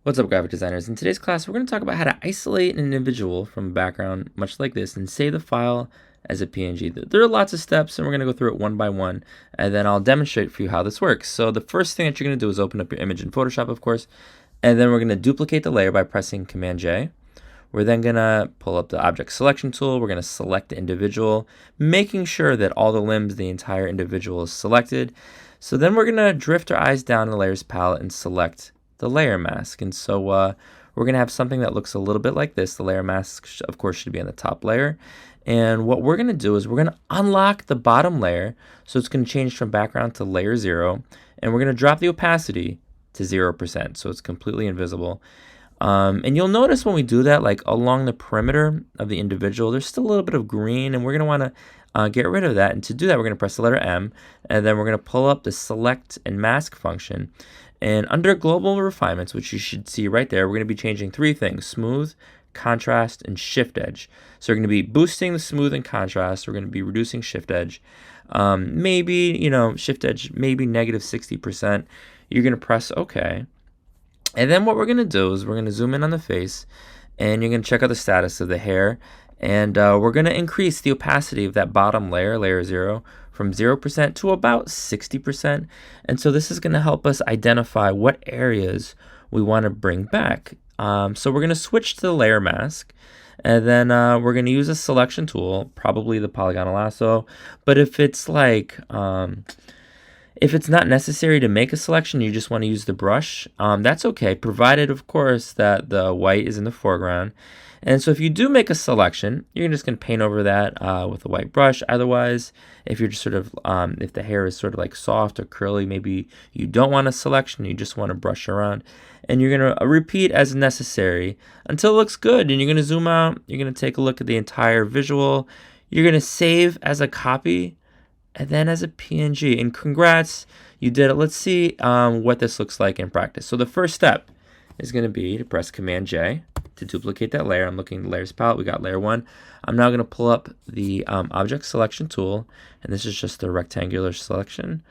What's up, graphic designers? In today's class, we're going to talk about how to isolate an individual from a background much like this and save the file as a PNG. There are lots of steps, and we're going to go through it one by one, and then I'll demonstrate for you how this works. So the first thing that you're going to do is open up your image in Photoshop, of course, and then we're going to duplicate the layer by pressing Command J. We're then going to pull up the object selection tool. We're going to select the individual, making sure that all the limbs, the entire individual is selected. So then we're going to drift our eyes down in the layers palette and select the layer mask. And so we're going to have something that looks a little bit like this. The layer mask, of course, should be on the top layer. And what we're going to do is we're going to unlock the bottom layer. So it's going to change from background to layer 0. And we're going to drop the opacity to 0%. So it's completely invisible. And you'll notice when we do that, like along the perimeter of the individual, there's still a little bit of green, and we're going to want to get rid of that. And to do that, we're going to press the letter M, and then we're going to pull up the select and mask function. And under global refinements, which you should see right there, we're going to be changing three things: smooth, contrast, and shift edge. So we're going to be boosting the smooth and contrast. We're going to be reducing shift edge. Maybe, shift edge, maybe negative 60%. You're going to press OK. And then what we're going to do is we're going to zoom in on the face, and you're going to check out the status of the hair. And we're going to increase the opacity of that bottom layer, layer 0, from 0% to about 60%. And so this is going to help us identify what areas we want to bring back. So we're going to switch to the layer mask, and then we're going to use a selection tool, probably the polygonal lasso. But if it's if it's not necessary to make a selection, you just want to use the brush, that's okay, provided, of course, that the white is in the foreground. And so if you do make a selection, you're just going to paint over that with a white brush. Otherwise, if you're just sort of, if the hair is sort of like soft or curly, maybe you don't want a selection, you just want to brush around. And you're going to repeat as necessary until it looks good. And you're going to zoom out. You're going to take a look at the entire visual. You're going to save as a copy and then as a PNG. And congrats, you did it. Let's see what this looks like in practice. So the first step is going to be to press Command J to duplicate that layer. I'm looking at the layers palette. We got layer 1. I'm now going to pull up the object selection tool, and this is just a rectangular selection,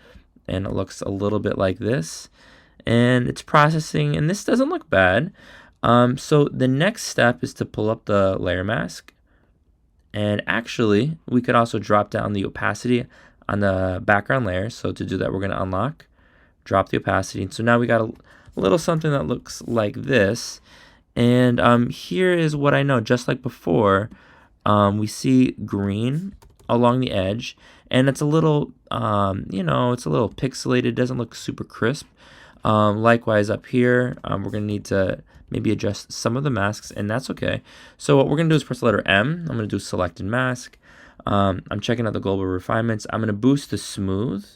and it looks a little bit like this. And it's processing, and this doesn't look bad. So the next step is to pull up the layer mask, and actually we could also drop down the opacity on the background layer. So to do that, we're going to unlock, drop the opacity, and so now we got a little something that looks like this. And here is what I know. Just like before, we see green along the edge, and it's a little, it's a little pixelated. It doesn't look super crisp. Likewise up here, we're going to need to maybe adjust some of the masks, and that's okay. So what we're going to do is press the letter M. I'm going to do select and mask. I'm checking out the global refinements. I'm going to boost the smooth.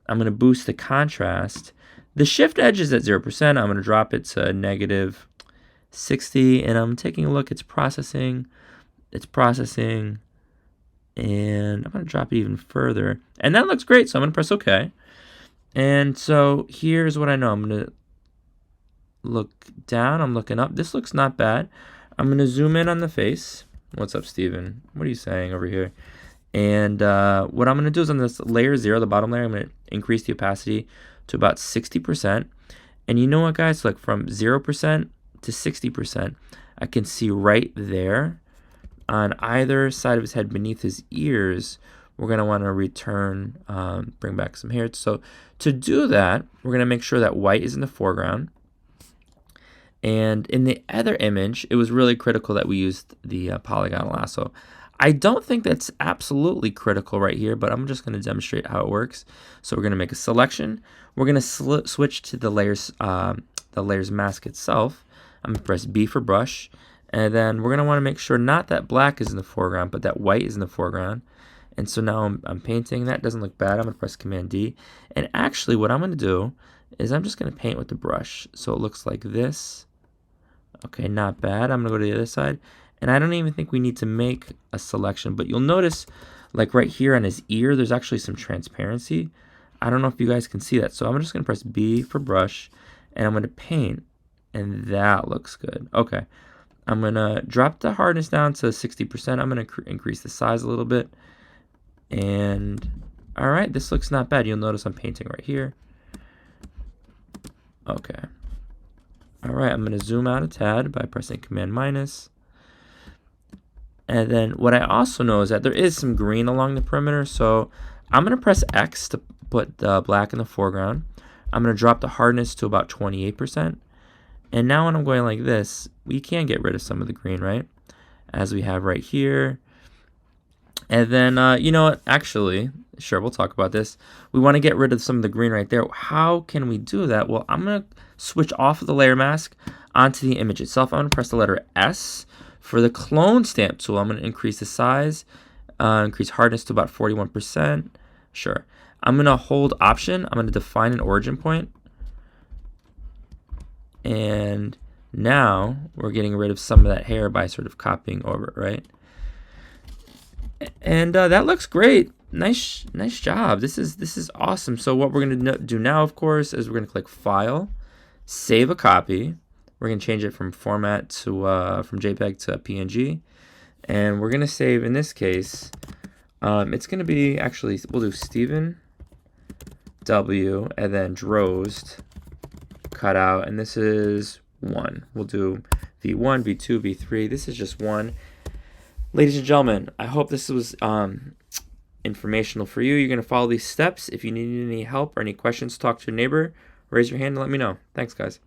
I'm going to boost the contrast. The shift edge is at 0%. I'm going to drop it to negative 60, and I'm taking a look. It's processing, and I'm going to drop it even further, and that looks great. So I'm going to press OK. And so here's what I know. I'm going to look down. I'm looking up. This looks not bad. I'm going to zoom in on the face. What's up, Steven? What are you saying over here? And what I'm going to do is on this layer 0, the bottom layer, I'm going to increase the opacity to about 60%. And you know what, guys? Like from 0% to 60%, I can see right there on either side of his head beneath his ears. We're going to want to return, bring back some hair. So to do that, we're going to make sure that white is in the foreground. And in the other image, it was really critical that we used the polygonal lasso. I don't think that's absolutely critical right here, but I'm just going to demonstrate how it works. So we're going to make a selection. We're going to switch to the layers mask itself. I'm going to press B for brush. And then we're going to want to make sure not that black is in the foreground, but that white is in the foreground. And so now I'm painting. That doesn't look bad. I'm going to press Command D. And actually what I'm going to do is I'm just going to paint with the brush. So it looks like this. Okay, not bad. I'm going to go to the other side. And I don't even think we need to make a selection. But you'll notice, like right here on his ear, there's actually some transparency. I don't know if you guys can see that. So I'm just going to press B for brush. And I'm going to paint. And that looks good. Okay. I'm going to drop the hardness down to 60%. I'm going to increase the size a little bit. And all right, this looks not bad. You'll notice I'm painting right here. Okay. All right, I'm going to zoom out a tad by pressing Command minus. And then what I also know is that there is some green along the perimeter, so I'm going to press X to put the black in the foreground. I'm going to drop the hardness to about 28%. And now when I'm going like this, we can get rid of some of the green, right? As we have right here. And then, you know what, actually, sure, we'll talk about this. We want to get rid of some of the green right there. How can we do that? Well, I'm going to switch off of the layer mask onto the image itself. I'm going to press the letter S. For the clone stamp tool, I'm going to increase the size, increase hardness to about 41%. Sure. I'm going to hold Option. I'm going to define an origin point. And now we're getting rid of some of that hair by sort of copying over it, right? And that looks great. Nice job. This is awesome. So what we're going to do now, of course, is we're going to click File, Save a Copy. We're going to change it from format to from JPEG to PNG, and we're going to save, in this case, it's going to be, actually, we'll do Stephen W and then Drozd cut out, and this is 1. We'll do V1, V2, V3. This is just 1. Ladies and gentlemen, I hope this was informational for you. You're going to follow these steps. If you need any help or any questions, talk to your neighbor. Raise your hand and let me know. Thanks, guys.